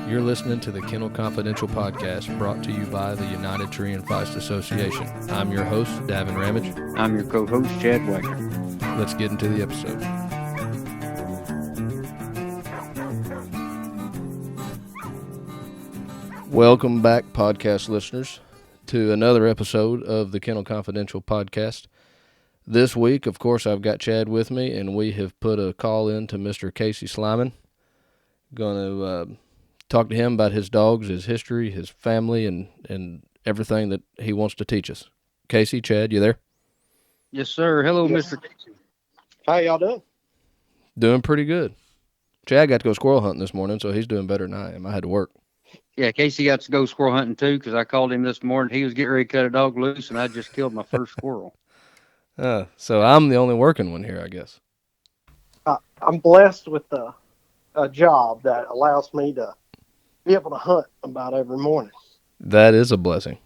You're listening to the Kennel Confidential podcast brought to you by the United Tree and Feist Association. I'm your host, Davin Ramage. I'm your co-host, Chad Wagner. Let's get into the episode. Welcome back, podcast listeners, to another episode of the Kennel Confidential podcast. This week, of course, I've got Chad with me, and we have put a call in to Mr. Casey Sliman. Going to talk to him about his dogs, his history, his family, and everything that he wants to teach us. Casey, Chad, you there? Yes, sir. Hello, Yes. Mr. How y'all doing? Doing pretty good. Chad got to go squirrel hunting this morning, so he's doing better than I am. I had to work. Yeah, Casey got to go squirrel hunting too because I called him this morning. He was getting ready to cut a dog loose, and I just killed my first squirrel. So I'm the only working one here, I guess. I'm blessed with a job that allows me to be able to hunt about every morning. That is a blessing.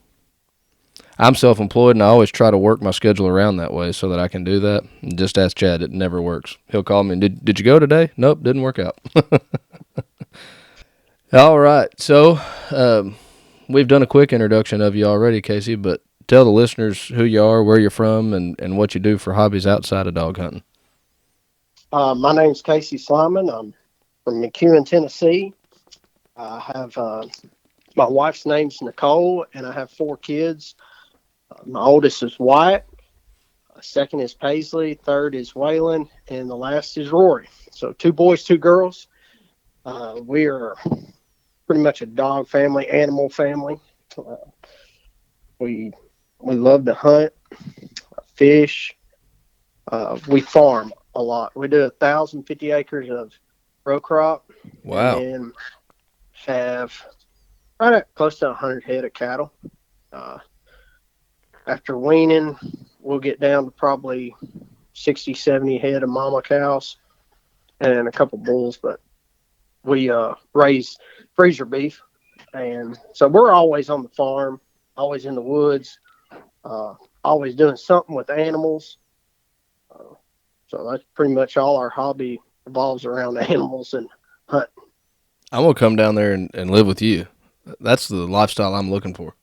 I'm self-employed, and I always try to work my schedule around that way so that I can do that. And just ask Chad. It never works. He'll call me, did you go today? Nope, didn't work out. All right, so we've done a quick introduction of you already, Casey, but tell the listeners who you are, where you're from, and what you do for hobbies outside of dog hunting. My name's Casey Sliman. I'm from McEwen, Tennessee. I have my wife's name's Nicole, and I have 4 kids. My oldest is Wyatt. Second is Paisley. Third is Waylon, and the last is Rory. So 2 boys, 2 girls. We are pretty much a dog family, animal family. We love to hunt, fish. We farm a lot. We do 1,050 acres of row crop. Wow. And have right at close to 100 head of cattle. After weaning, we'll get down to probably 60, 70 head of mama cows and a couple bulls, but we raise freezer beef. And so we're always on the farm, always in the woods, always doing something with animals. So that's pretty much all our hobby revolves around animals and hunting. I'm going to come down there and live with you. That's the lifestyle I'm looking for.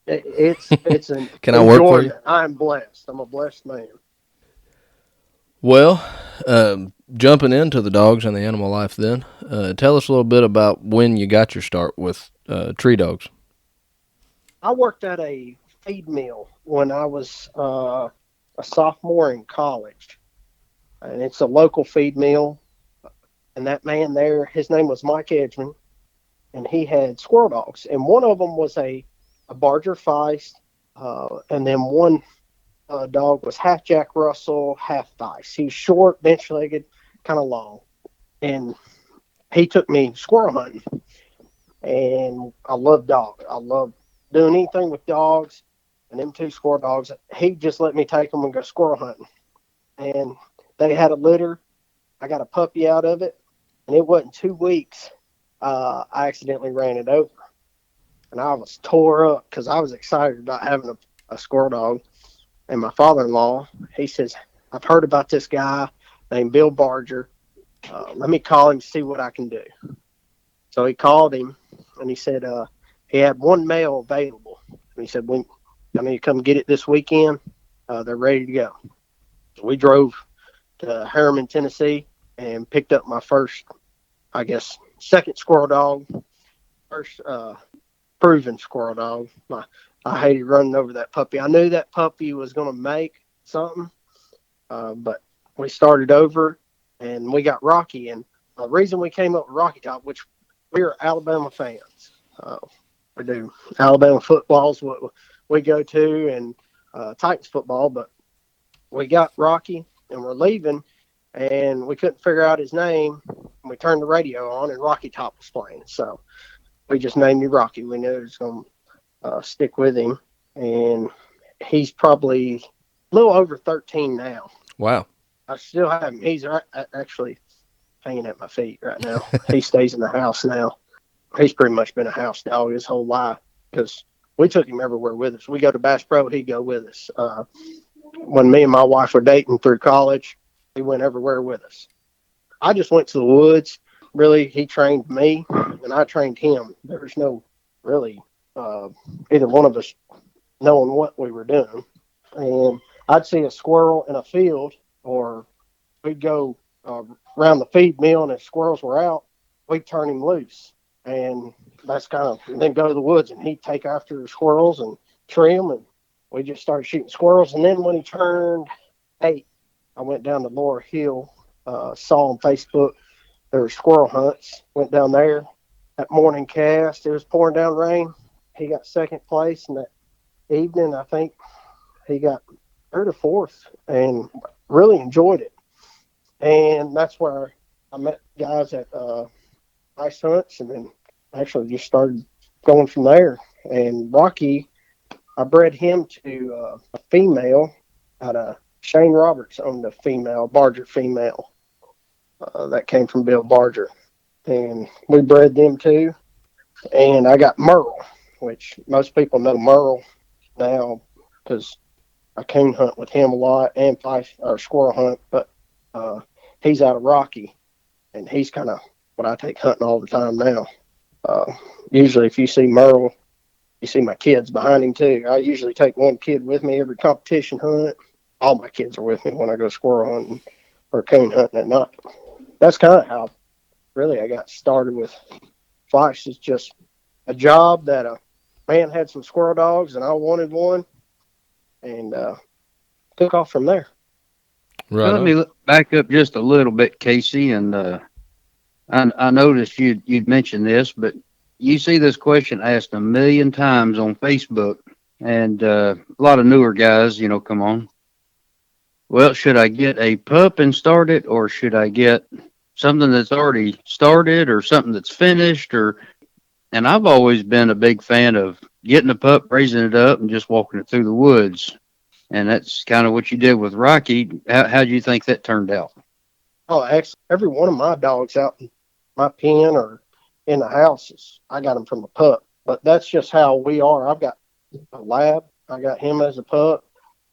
It's an Can I work for you? I'm blessed. I'm a blessed man. Well, jumping into the dogs and the animal life then, tell us a little bit about when you got your start with tree dogs. I worked at a feed mill when I was a sophomore in college. And it's a local feed mill. And that man there, his name was Mike Edgman, and he had squirrel dogs. And one of them was a Barger Feist, and then one dog was half Jack Russell, half Feist. He's short, bench-legged, kind of long. And he took me squirrel hunting. And I love dogs. I love doing anything with dogs. And them 2 squirrel dogs, he just let me take them and go squirrel hunting. And they had a litter. I got a puppy out of it. And it wasn't 2 weeks, I accidentally ran it over. And I was tore up because I was excited about having a squirrel dog. And my father-in-law, he says, I've heard about this guy named Bill Barger. Let me call him, see what I can do. So he called him, and he said he had 1 male available. And he said, I need to come get it this weekend. They're ready to go. So we drove to Harriman, Tennessee, and picked up my first, I guess, second squirrel dog, first proven squirrel dog. I hated running over that puppy. I knew that puppy was going to make something, but we started over, and we got Rocky. And the reason we came up with Rocky Top, which we are Alabama fans. We do Alabama football's what we go to, and Titans football, but we got Rocky, and we're leaving, and we couldn't figure out his name. We turned the radio on, and Rocky Top was playing. So we just named him Rocky. We knew it was going to stick with him. And he's probably a little over 13 now. Wow. I still have him. He's actually hanging at my feet right now. He stays in the house now. He's pretty much been a house dog his whole life because we took him everywhere with us. We go to Bass Pro, he'd go with us. When me and my wife were dating through college, he went everywhere with us. I just went to the woods really, he trained me and I trained him. There was no really uh, either one of us knowing what we were doing. And I'd see a squirrel in a field, or we'd go around the feed mill, and if squirrels were out, we'd turn him loose. And that's kind of, and then go to the woods, and he'd take after the squirrels and trim, and we just started shooting squirrels. And then when he turned 8, I went down to Laura Hill, saw on Facebook there were squirrel hunts, went down there. That morning cast, it was pouring down rain. He got second place, and that evening, I think he got third or fourth, and really enjoyed it. And that's where I met guys at ice hunts, and then actually just started going from there. And Rocky, I bred him to a female out of Shane Roberts owned a female, Barger female, that came from Bill Barger. And we bred them too. And I got Merle, which most people know Merle now because I coon hunt with him a lot and fight or squirrel hunt, but he's out of Rocky, and he's kind of what I take hunting all the time now. Uh, Usually, if you see Merle, you see my kids behind him too. I usually take one kid with me every competition hunt. All my kids are with me when I go squirrel hunting or coon hunting at night. That's kind of how really I got started with Fleisch. It's just a job that a man had some squirrel dogs, and I wanted one, and took off from there. Right Let on. me back up just a little bit, Casey, and I noticed you'd mentioned this, but you see this question asked a million times on Facebook, and a lot of newer guys, come on. Well, should I get a pup and start it, or should I get something that's already started, or something that's finished, or? And I've always been a big fan of getting a pup, raising it up, and just walking it through the woods. And that's kind of what you did with Rocky. How do you think that turned out? Oh, actually, every one of my dogs out in my pen or in the houses, I got them from a pup. But that's just how we are. I've got a lab. I got him as a pup.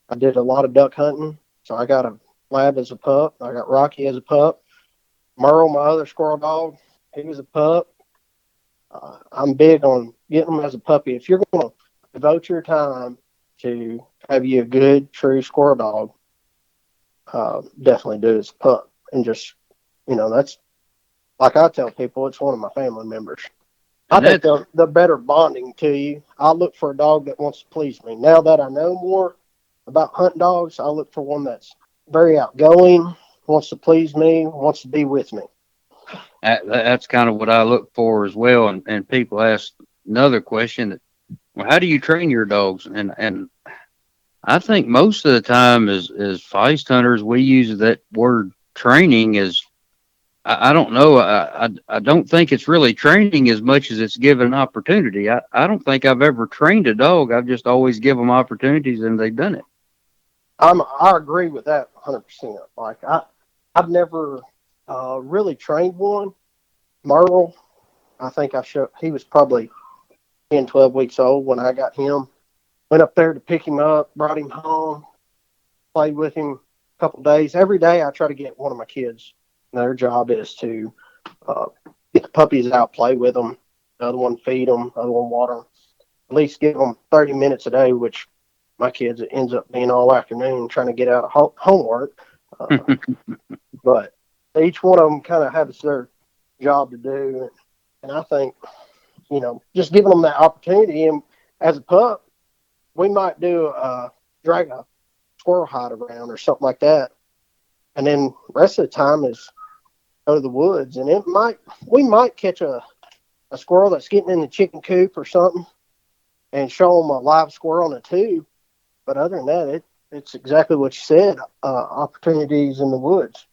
I did a lot of duck hunting, so I got a lab as a pup. I got Rocky as a pup. Merle, my other squirrel dog, he was a pup. I'm big on getting them as a puppy. If you're going to devote your time to have you a good, true squirrel dog, definitely do it as a pup. And just, that's like I tell people, it's one of my family members. I And think that they're better bonding to you. I look for a dog that wants to please me. Now that I know more about hunting dogs, I look for one that's very outgoing, wants to please me, wants to be with me. that's kind of what I look for as well. And people ask another question: well, how do you train your dogs? And I think most of the time, as feist hunters, we use that word training as I don't know. I don't think it's really training as much as it's given an opportunity. I don't think I've ever trained a dog. I've just always give them opportunities and they've done it. I agree with that 100%. Like I've never really trained one. Merle, I think he was probably 10, 12 weeks old when I got him. Went up there to pick him up, brought him home, played with him a couple of days. Every day I try to get one of my kids. Their job is to uh, get the puppies out, play with them. The other one feed them, the other one water them. At least give them 30 minutes a day, which my kids it ends up being all afternoon trying to get out of homework. Uh, but each one of them kind of has their job to do. And I think, just giving them that opportunity. And as a pup, we might drag a squirrel hide around or something like that. And then the rest of the time is go to the woods. And we might catch a squirrel that's getting in the chicken coop or something and show them a live squirrel in a tube. But other than that, it's exactly what you said, opportunities in the woods.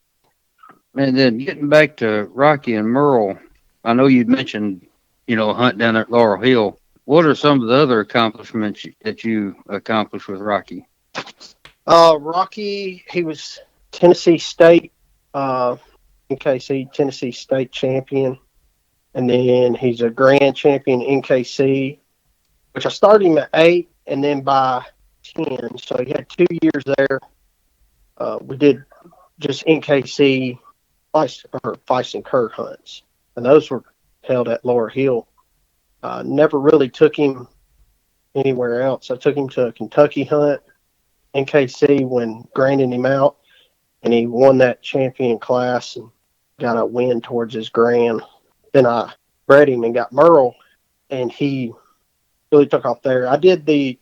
And then getting back to Rocky and Merle, I know you'd mentioned, hunt down at Laurel Hill. What are some of the other accomplishments that you accomplished with Rocky? Rocky, he was Tennessee State, NKC Tennessee State champion. And then he's a grand champion NKC, which I started him at 8 and then by 10. So he had 2 years there. We did just NKC feist and cur hunts. and those were held at Lower Hill. Never really took him anywhere else. I took him to a Kentucky hunt in KC when grinding him out, and he won that champion class and got a win towards his grand. Then I bred him and got Merle, and he really took off there. I think it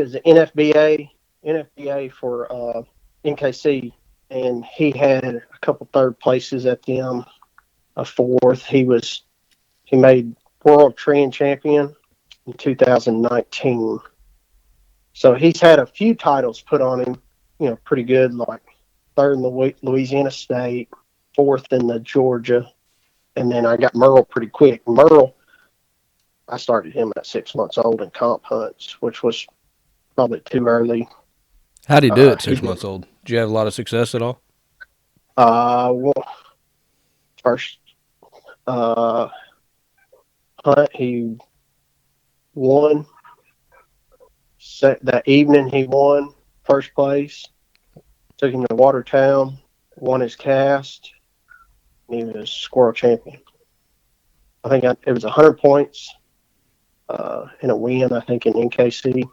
was the NFBA for NKC, and he had a couple third places at them, a fourth. He made world trend champion in 2019. So he's had a few titles put on him, pretty good, like third in the Louisiana State, fourth in the Georgia, and then I got Merle pretty quick. Merle, I started him at 6 months old in comp hunts, which was probably too early. How'd he do at He 6 months old? Did you have a lot of success at all? well, first uh, hunt he won. That evening he won first place. Took him to Watertown, won his cast. And he was squirrel champion. I think it was 100 points in a win, I think, in NKC.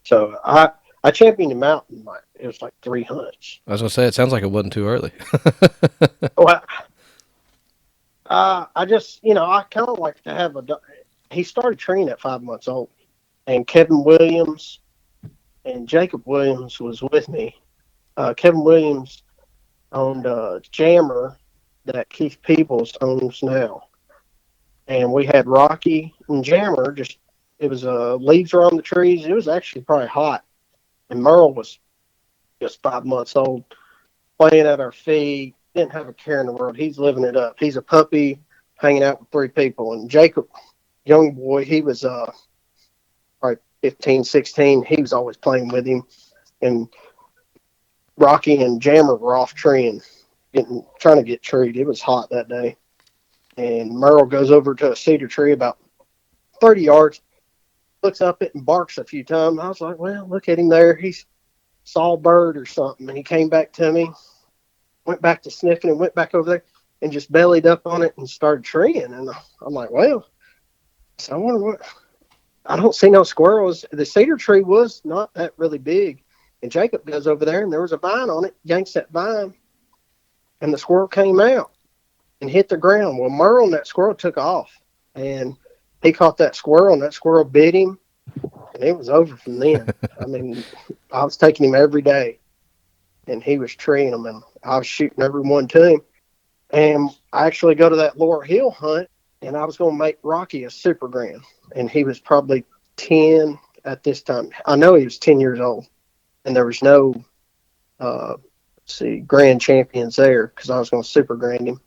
So I championed him out in it was like 3 hunts. I was going to say, it sounds like it wasn't too early. Well, I just, I kind of like to have he started training at 5 months old. And Kevin Williams and Jacob Williams was with me. Kevin Williams owned a jammer that Keith Peebles owns now. And we had Rocky and Jammer. It was leaves were on the trees. It was actually probably hot. And Merle was just 5 months old, playing at our feet. Didn't have a care in the world. He's living it up. He's a puppy hanging out with 3 people. And Jacob, young boy, he was probably 15, 16. He was always playing with him. And Rocky and Jammer were off treeing, trying to get treed. It was hot that day. And Merle goes over to a cedar tree about 30 yards, looks up it and barks a few times. I was like, well, look at him there. He saw a bird or something. And he came back to me, went back to sniffing and went back over there and just bellied up on it and started treeing. And I'm like, well, so I wonder what. I don't see no squirrels. The cedar tree was not that really big. And Jacob goes over there and there was a vine on it, yanks that vine, and the squirrel came out and hit the ground. Well, Merle and that squirrel took off, and he caught that squirrel, and that squirrel bit him, and it was over from then. I mean, I was taking him every day, and he was treeing them, and I was shooting every one to him. And I actually go to that Lower Hill hunt, and I was going to make Rocky a super grand, and he was probably 10 at this time. I know he was 10 years old, and there was no, grand champions there because I was going to super grand him.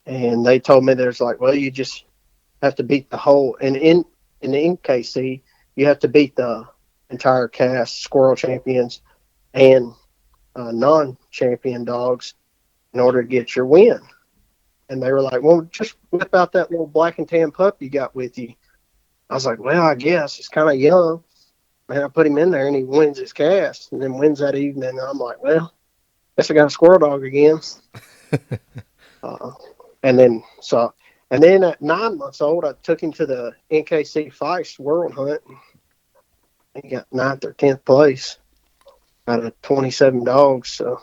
And they told me there's like, well, you just have to beat the whole, and in the NKC, you have to beat the entire cast, squirrel champions and non-champion dogs in order to get your win. And they were like, well, just whip out that little black and tan pup you got with you. I was like, well, I guess he's kind of young. Man, I put him in there and he wins his cast and then wins that evening. And I'm like, well, guess I got a squirrel dog again. And then at 9 months old, I took him to the NKC Feist World Hunt. He got 9th or 10th place out of 27 dogs. So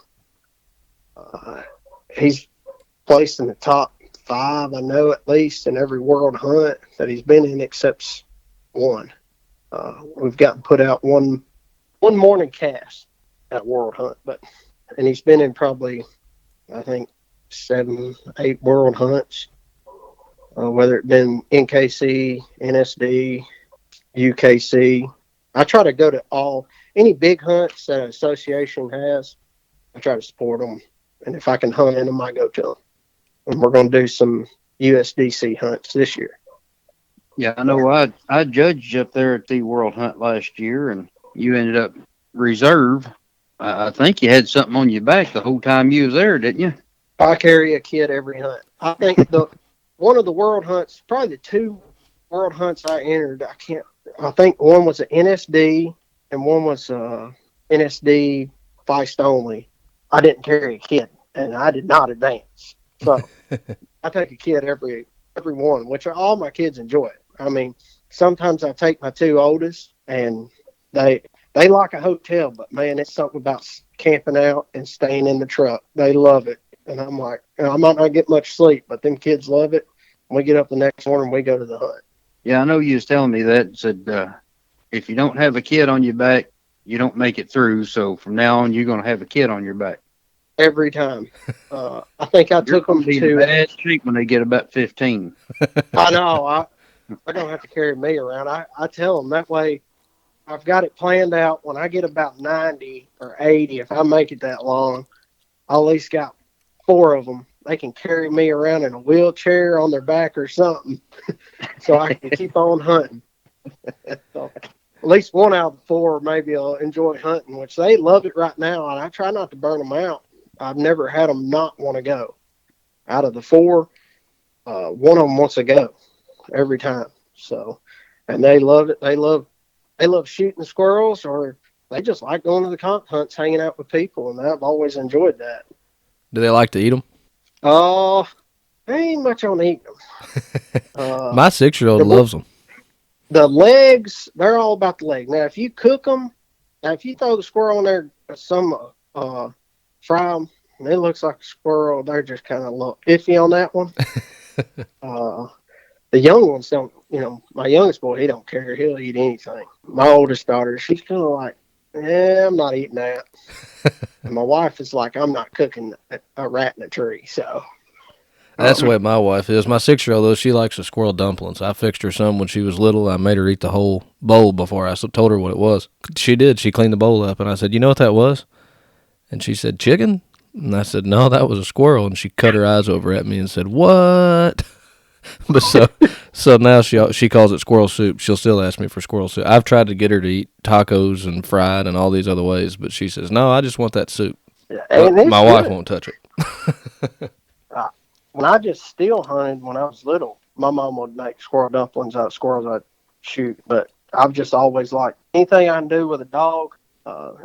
he's placed in the top 5, I know, at least in every world hunt that he's been in except one. We've gotten put out one morning cast at World Hunt, and he's been in probably, I think, 7, 8 world hunts, whether it been NKC, NSD, UKC. I try to go to any big hunts that an association has. I try to support them, and if I can hunt in them, I go to them. And we're going to do some USDC hunts this year. Yeah, I know. I judged up there at the World Hunt last year, and you ended up reserve. I think you had something on your back the whole time you was there, didn't you? I carry a kid every hunt. I think one of the world hunts, probably the 2 world hunts I entered, I think one was an NSD and one was NSD Feist only. I didn't carry a kid, and I did not advance. So I take a kid every one, which all my kids enjoy it. I mean, sometimes I take my two oldest, and they they like a hotel, but man, it's something about camping out and staying in the truck. They love it, and I'm like, I might not get much sleep, but them kids love it. We get up the next morning, we go to the hunt Yeah, I know you was telling me that. Said if you don't have a kid on your back, you don't make it through. So from now on, you're gonna have a kid on your back. every time. I think I You're took gonna them be in to. bad shape when they get about 15. I know I don't have to carry me around. I tell them that way. I've got it planned out. When I get about 90 or 80, if I make it that long, I at least got four of them. They can carry me around in a wheelchair on their back or something, so I can keep on hunting. So at least one out of the four maybe will enjoy hunting, which they love it right now. And I try not to burn them out. I've never had them not want to go. Out of the four, one of them wants to go every time. So, and they love it. They love shooting squirrels, or they just like going to the comp hunts, hanging out with people, and I've always enjoyed that. Do they like to eat them? Uh, ain't much on eating them. My 6-year-old The loves them. the legs, they're all about the leg. Now, if you cook them, now if you throw the squirrel in there, some fry them, and it looks like a squirrel, they're just kind of a little iffy on that one. Uh, the young ones don't. My youngest boy, he don't care. He'll eat anything. My oldest daughter, she's kind of like, yeah, I'm not eating that. And my wife is like, I'm not cooking a rat in a tree. So, That's the um, way my wife is. My 6-year-old, though, she likes the squirrel dumplings. I fixed her some when she was little. I made her eat the whole bowl before I told her what it was. She did. She cleaned the bowl up, and I said, "You know what that was?" And she said, "Chicken?" And I said, "No, that was a squirrel." And she cut her eyes over at me and said, "What?" But so now she calls it squirrel soup. She'll still ask me for squirrel soup. I've tried to get her to eat tacos and fried and all these other ways, but she says, "No, I just want that soup." But and it's my wife good. won't touch it. Uh, when I just still hunted when I was little, my mom would make squirrel dumplings out of squirrels I'd shoot. But I've just always liked anything I can do with a dog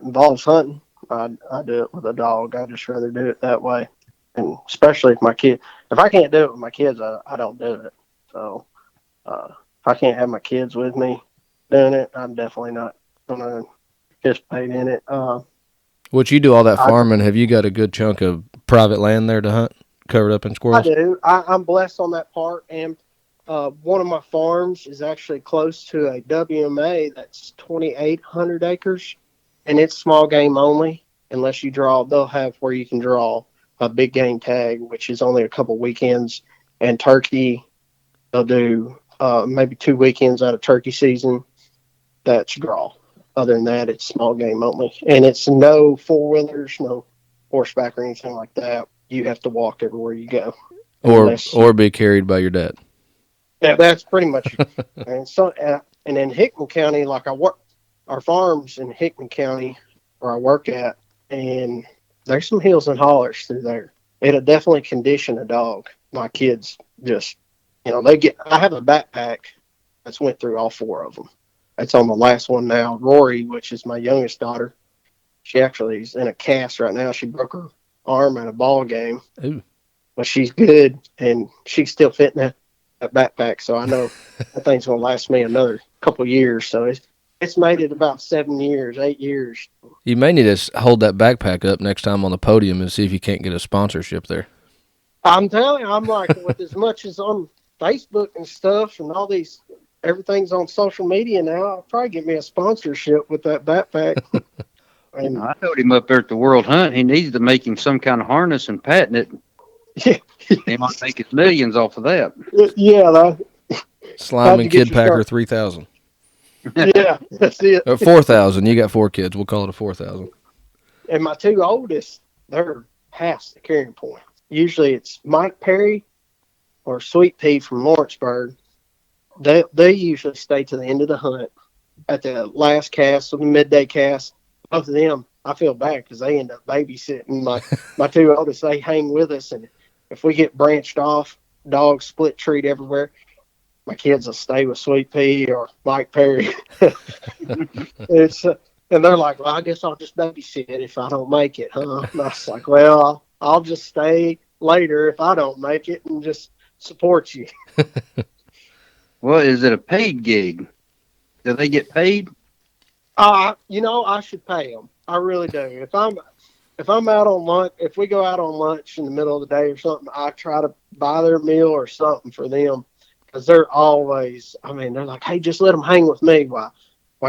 involves hunting. I do it with a dog. I just rather do it that way. And especially if I can't do it with my kids, I don't do it. So if I can't have my kids with me doing it, I'm definitely not going to participate in it. Which you do all that I farming. Have you got a good chunk of private land there to hunt, covered up in I squirrels? do. I'm blessed on that part, and one of my farms is actually close to a WMA that's 2,800 acres, and it's small game only. Unless you draw, they'll have where you can draw a big game tag, which is only a couple weekends, and turkey. They'll do maybe 2 weekends out of turkey season. That's draw. Other than that, it's small game only, and it's no four wheelers, no horseback or anything like that. You have to walk everywhere you go unless Or be carried by your dad? yeah, that's pretty much. And in Hickman County, like I work, our farms in Hickman County where I work at, and there's some hills and hollers through there. It'll definitely condition a dog. My kids just, they get. I have a backpack that's went through all four of them. That's on the last one now. Rory, which is my youngest daughter, she actually is in a cast right now. She broke her arm at a ball game, Ooh. but she's good and she's still fitting that backpack. So I know that thing's gonna last me another couple years. So it's made it about 7 years, 8 years. You may need to hold that backpack up next time on the podium and see if you can't get a sponsorship there. I'm telling you, I'm like with as much as on Facebook and stuff and all these everything's on social media now, I'll probably get me a sponsorship with that backpack. And I told him up there at the World Hunt, he needs to make him some kind of harness and patent it. yeah, He might make his millions off of that. yeah, I had to Sliman get Kid you Packer started. 3000. Yeah, that's it. 4,000. You got 4 kids. We'll call it a 4,000. And my two oldest, they're past the carrying point. Usually it's Mike Perry or Sweet Pea from Lawrenceburg. They usually stay to the end of the hunt at the last cast or the midday cast. Both of them, I feel bad because they end up babysitting my two oldest. They hang with us, and if we get branched off, dogs split treat everywhere. My kids will stay with Sweet Pea or Mike Perry. it's and they're like, well, I guess I'll just babysit if I don't make it, huh? And I was like, well, I'll just stay later if I don't make it and just support you. Well, is it a paid gig? Do they get paid? I should pay them. I really do. If I'm out on lunch, if we go out on lunch in the middle of the day or something, I try to buy their meal or something for them because they're always. I mean, they're like, "Hey, just let them hang with me while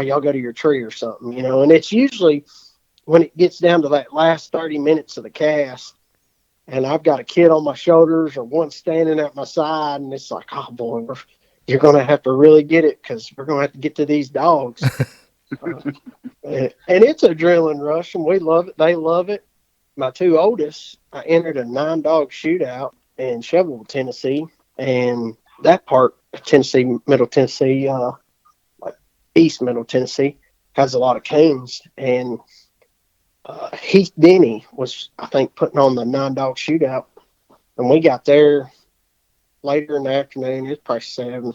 y'all go to your tree or something," you know. And it's usually when it gets down to that last 30 minutes of the cast, and I've got a kid on my shoulders or one standing at my side, and it's like, "Oh boy, you're going to have to really get it because we're going to have to get to these dogs." Uh, and it's adrenaline rush, and we love it. They love it. My two oldest, I entered a 9-dog shootout in Shelbyville, Tennessee, and that part of Tennessee, Middle Tennessee, like East Middle Tennessee, has a lot of coons. And Heath Denny was, I think, putting on the 9-dog shootout, and we got there later in the afternoon. It was probably 7,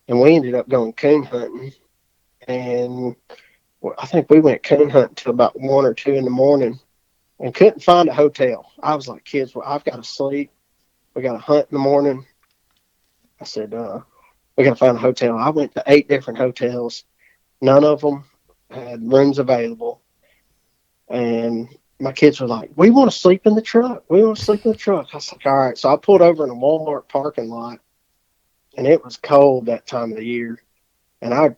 and we ended up going coon hunting. And I think we went coon hunting till about 1 or 2 in the morning and couldn't find a hotel. I was like, kids, well, I've got to sleep. We got to hunt in the morning. I said, we got to find a hotel. I went to 8 different hotels. None of them had rooms available. And my kids were like, we want to sleep in the truck. We want to sleep in the truck. I was like, all right. So I pulled over in a Walmart parking lot, and it was cold that time of the year. And I'd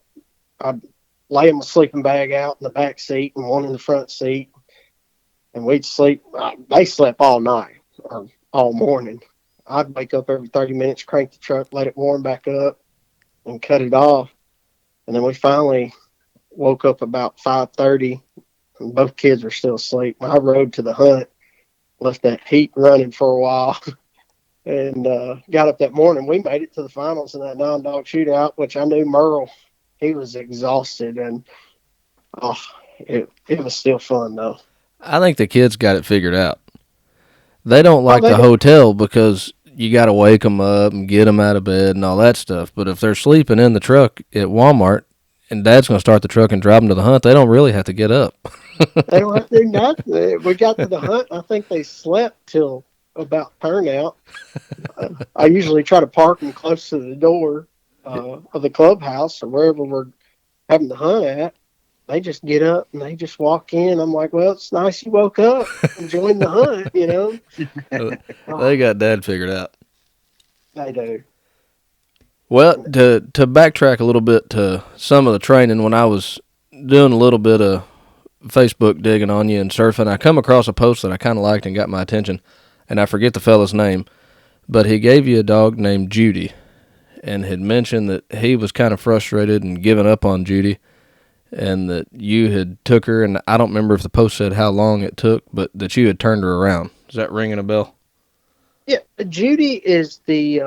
lay my sleeping bag out in the back seat and one in the front seat, and we'd sleep. They slept all night or all morning. I'd wake up every 30 minutes, crank the truck, let it warm back up, and cut it off. And then we finally woke up about 5:30, and both kids were still asleep. I rode to the hunt, left that heat running for a while, and got up that morning. We made it to the finals in that 9-dog shootout, which I knew Merle, he was exhausted, and oh, it was still fun though. I think the kids got it figured out. They don't Oh, like they the hotel because you got to wake them up and get them out of bed and all that stuff. But if they're sleeping in the truck at Walmart and Dad's going to start the truck and drive them to the hunt, they don't really have to get up. They don't have to do nothing. We got to the hunt. I think they slept till about turnout. I usually try to park them close to the door of the clubhouse or wherever we're having the hunt at. They just get up and they just walk in. I'm like, well, it's nice you woke up and joined the hunt, you know? They got Dad figured out. They do. Well, to backtrack a little bit to some of the training, when I was doing a little bit of Facebook digging on you and surfing, I come across a post that I kind of liked and got my attention, and I forget the fella's name, but he gave you a dog named Judy and had mentioned that he was kind of frustrated and given up on Judy and that you had took her, and I don't remember if the post said how long it took, but that you had turned her around. Is that ringing a bell? Yeah, Judy is the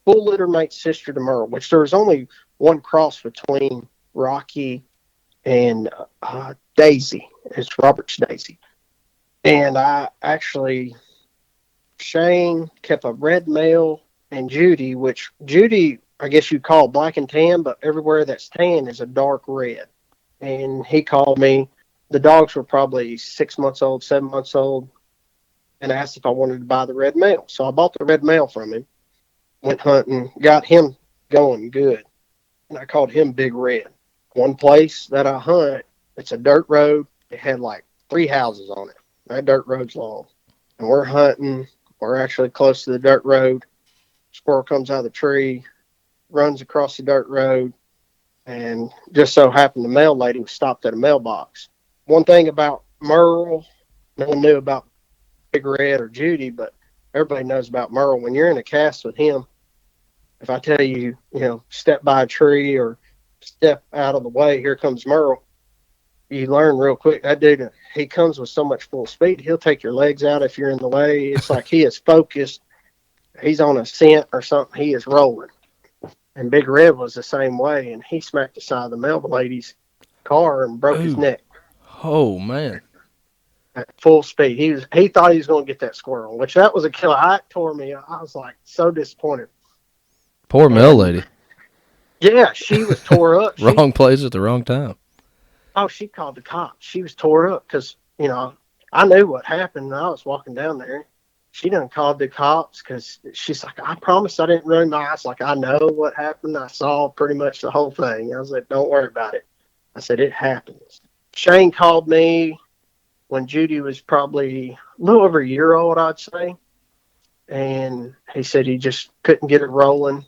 full litter mate sister to Merle, which there's only one cross between Rocky and Daisy. It's Robert's Daisy. And I actually, Shane kept a red male and Judy, which Judy, I guess you call black and tan, but everywhere that's tan is a dark red. And he called me. The dogs were probably 6 months old, 7 months old, and asked if I wanted to buy the red male. So I bought the red male from him, went hunting, got him going good. And I called him Big Red. One place that I hunt, it's a dirt road. It had like 3 houses on it. That dirt road's long. And we're hunting. We're actually close to the dirt road. Squirrel comes out of the tree, runs across the dirt road, and just so happened the mail lady was stopped at a mailbox. One thing about Merle, no one knew about Big Red or Judy, but everybody knows about Merle. When you're in a cast with him, if I tell you, step by a tree or step out of the way, here comes Merle, you learn real quick. That dude, he comes with so much full speed, he'll take your legs out if you're in the way. It's like he is focused. He's on a scent or something. He is rolling. And Big Red was the same way, and he smacked the side of the mail lady's car and broke his Ooh. neck Oh, man. at full speed. He thought he was going to get that squirrel, which that was a killer. It tore me. I was like so disappointed. Poor Mel And lady. yeah, she was tore up. Wrong place at the wrong time. She called the cops. She was tore up because I knew what happened. And I was walking down there, she done called the cops because she's like, I promise I didn't ruin my eyes. Like, I know what happened. I saw pretty much the whole thing. I was like, don't worry about it. I said, it happens. Shane called me when Judy was probably a little over a year old, I'd say. And he said he just couldn't get it rolling.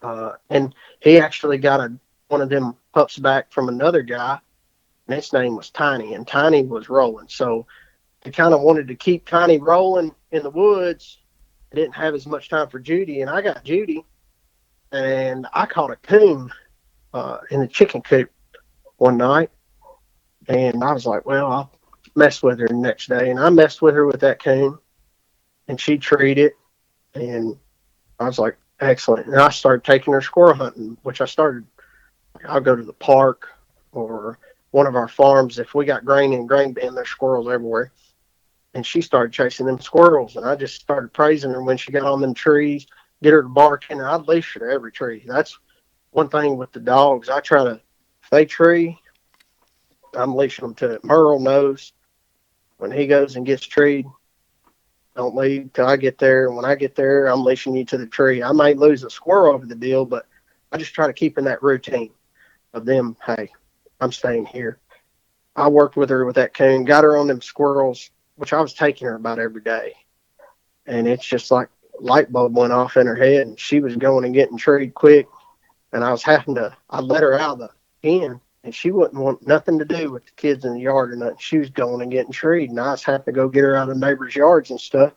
And he actually got one of them pups back from another guy, and his name was Tiny, and Tiny was rolling. So he kind of wanted to keep Tiny rolling in the woods. I didn't have as much time for Judy, and I got Judy, and I caught a coon in the chicken coop one night, and I was like, well, I'll mess with her the next day, and I messed with her with that coon, and she treated it, and I was like, excellent. And I started taking her squirrel hunting, which I started. I'll go to the park or one of our farms. If we got grain in grain bin, there's squirrels everywhere. And she started chasing them squirrels, and I just started praising her when she got on them trees, get her to barking, and I'd leash her to every tree. That's one thing with the dogs. I try to, if they tree, I'm leashing them to it. Merle knows when he goes and gets treed, don't leave till I get there. And when I get there, I'm leashing you to the tree. I might lose a squirrel over the deal, but I just try to keep in that routine of them, hey, I'm staying here. I worked with her with that coon, got her on them squirrels, which I was taking her about every day. And it's just like light bulb went off in her head, and she was going and getting treed quick. And I was having to, I let her out of the pen, and she wouldn't want nothing to do with the kids in the yard or nothing. She was going and getting treed, and I was having to go get her out of neighbors' yards and stuff.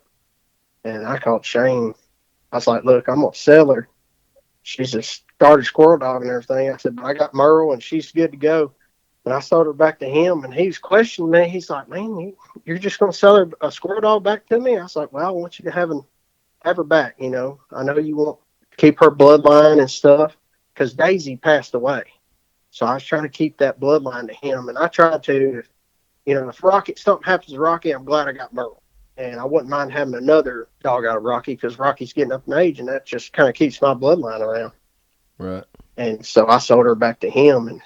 And I called Shane. I was like, look, I'm going to sell her. She's a started squirrel dog and everything. I said, but I got Merle, and she's good to go. And I sold her back to him, and he was questioning me. He's like, man, you're just going to sell her a squirrel dog back to me? I was like, well, I want you to have her back. You know, I know you want to keep her bloodline and stuff because Daisy passed away. So I was trying to keep that bloodline to him. And I tried to, if Rocky, something happens to Rocky, I'm glad I got Merle. And I wouldn't mind having another dog out of Rocky because Rocky's getting up in age, and that just kind of keeps my bloodline around. Right. And so I sold her back to him, and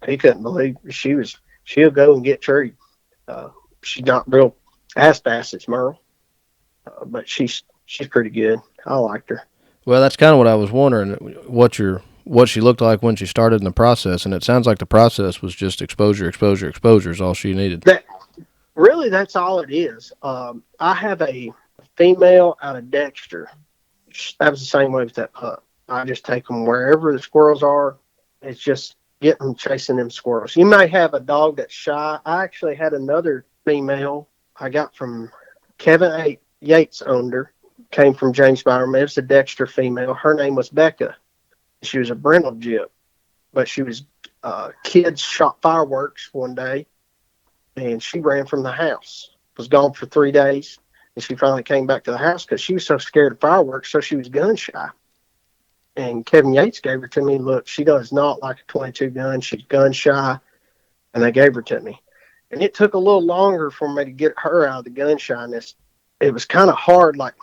he couldn't believe she'll go and get treated. She's not real as fast as Merle, but she's pretty good. I liked her. Well, that's kind of what I was wondering. What she looked like when she started in the process, and it sounds like the process was just exposure, exposure, exposure is all she needed. That's all it is. I have a female out of Dexter. That was the same way with that pup. I just take them wherever the squirrels are. It's just getting them chasing them squirrels. You may have a dog that's shy. I actually had another female I got from Kevin Yates owned her. Came from James Byron. It was a Dexter female. Her name was Becca. She was a brindle gyp, but she was kids shot fireworks one day, and she ran from the house. Was gone for 3 days, and she finally came back to the house because she was so scared of fireworks, so she was gun shy. And Kevin Yates gave her to me. Look, she does not like a 22 gun. She's gun shy, and they gave her to me. And it took a little longer for me to get her out of the gun shyness. It was kind of hard. Like,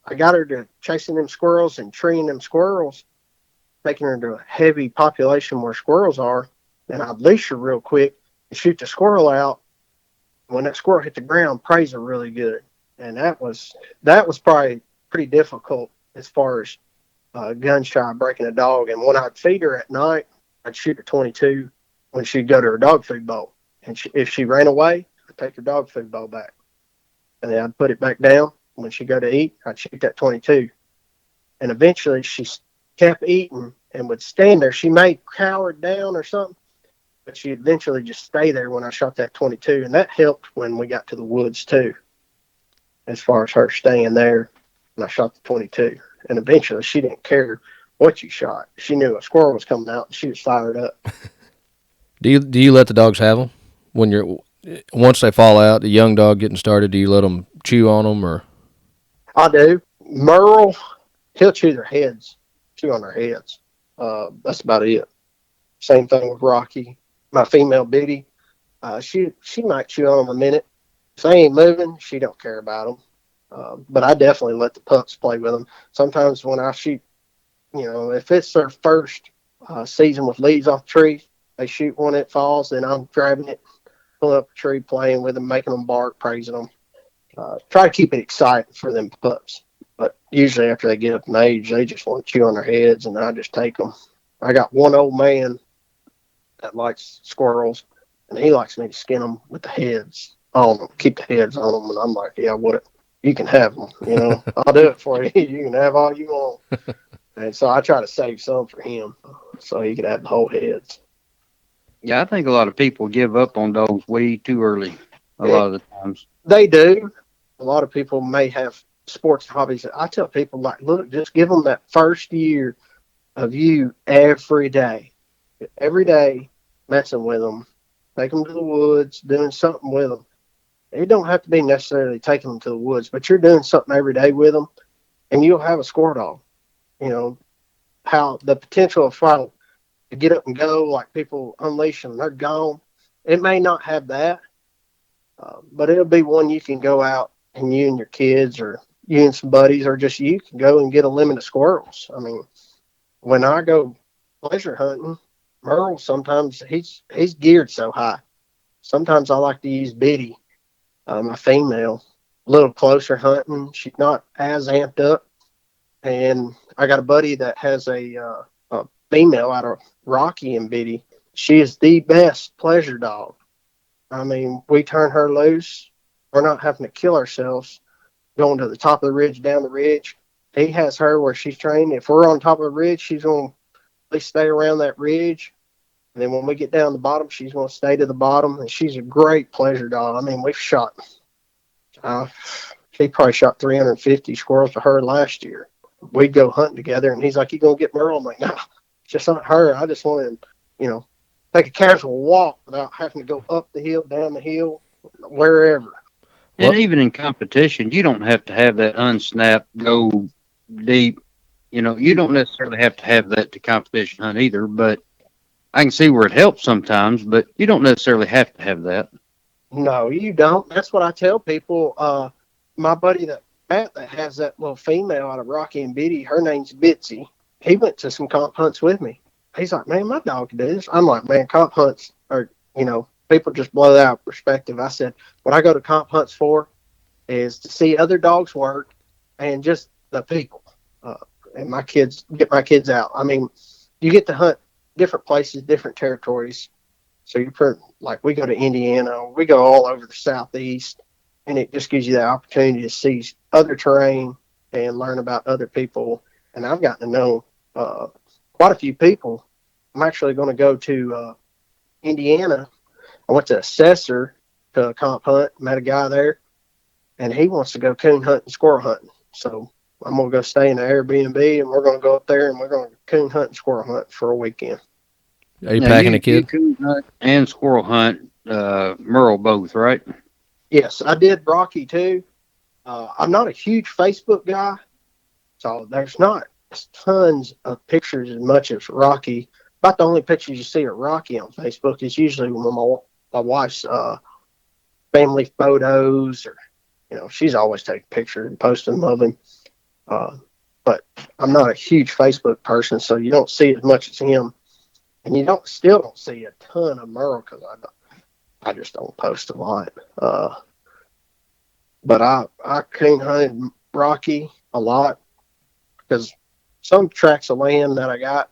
I got her to chasing them squirrels and treeing them squirrels, taking her to a heavy population where squirrels are. Then I'd leash her real quick and shoot the squirrel out. When that squirrel hit the ground, praise her really good. And that was probably pretty difficult as far as gun shy breaking a dog. And when I'd feed her at night, I'd shoot a 22 when she'd go to her dog food bowl. And if she ran away, I'd take her dog food bowl back. And then I'd put it back down. When she'd go to eat, I'd shoot that 22. And eventually she kept eating and would stand there. She may cower down or something, but she'd eventually just stay there when I shot that 22. And that helped when we got to the woods too, as far as her staying there when I shot the 22. And eventually she didn't care what you shot. She knew a squirrel was coming out and she was fired up. Do you let the dogs have them once they fall out? The young dog getting started, do you let them chew on them or? I do. Merle, he'll chew their heads, chew on their heads. That's about it. Same thing with Rocky. My female Biddy, she might chew on them a minute. If they ain't moving, she don't care about them. But I definitely let the pups play with them. Sometimes when I shoot, if it's their first season with leaves off the tree, they shoot one that falls, then I'm grabbing it, pulling up a tree, playing with them, making them bark, praising them. Try to keep it exciting for them pups. But usually after they get up in age, they just want to chew on their heads, and I just take them. I got one old man that likes squirrels, and he likes me to skin them with the heads on them, keep the heads on them. And I'm like, yeah, what? You can have them. I'll do it for you. You can have all you want. And so I try to save some for him, so he can have the whole heads. Yeah, I think a lot of people give up on dogs way too early. A lot of the times. They do. A lot of people may have sports hobbies. I tell people, like, look, just give them that first year of you every day, messing with them, take them to the woods, doing something with them. It don't have to be necessarily taking them to the woods, but you're doing something every day with them, and you'll have a squirrel dog. You know how the potential of fun to get up and go, like people unleash them, they're gone. It may not have that, but it'll be one you can go out and you and your kids, or you and some buddies, or just you can go and get a limit of squirrels. I mean, when I go pleasure hunting, Merle sometimes he's geared so high. Sometimes I like to use Biddy, my female, a little closer hunting. She's not as amped up, and I got a buddy that has a female out of Rocky and Biddy. She is the best pleasure dog. I mean, we turn her loose. We're not having to kill ourselves going to the top of the ridge, down the ridge. He has her where she's trained. If we're on top of the ridge, she's going to at least stay around that ridge. And then when we get down the bottom, she's going to stay to the bottom. And she's a great pleasure dog. I mean, we've shot, uh, she probably shot 350 squirrels to her last year. We'd go hunting together, and he's like, "You going to get Merle?" I'm like, "No, it's just not her. I just want to, take a casual walk without having to go up the hill, down the hill, wherever." And Well, even in competition, you don't have to have that unsnap, go deep. You don't necessarily have to have that to competition hunt either, but I can see where it helps sometimes, but you don't necessarily have to have that. No, you don't. That's what I tell people. My buddy that Matt that has that little female out of Rocky and Biddy, her name's Bitsy. He went to some comp hunts with me. He's like, "Man, my dog can do this." I'm like, "Man, comp hunts are, people just blow that out of perspective." I said, what I go to comp hunts for is to see other dogs work and just the people. Uh, and get my kids out. I mean, you get to hunt different places, different territories. So like we go to Indiana, we go all over the southeast, and it just gives you the opportunity to see other terrain and learn about other people. And I've gotten to know quite a few people. I'm actually going to go to Indiana. I went to Assessor to a comp hunt, met a guy there, and he wants to go coon hunting, squirrel hunting. So I'm going to go stay in the Airbnb, and we're going to go up there and we're going to coon hunt and squirrel hunt for a weekend. are you Now packing a you kid? coon hunt and squirrel hunt, Merle both, right? Yes, I did Rocky too. I'm not a huge Facebook guy, so there's not tons of pictures as much as Rocky. About the only pictures you see of Rocky on Facebook is usually when my wife's family photos, or she's always taking pictures and posting them of him. Uh, but I'm not a huge Facebook person, so you don't see as much as him, and you don't see a ton of Merle because I just don't post a lot. But I coon hunted Rocky a lot because some tracts of land that I got,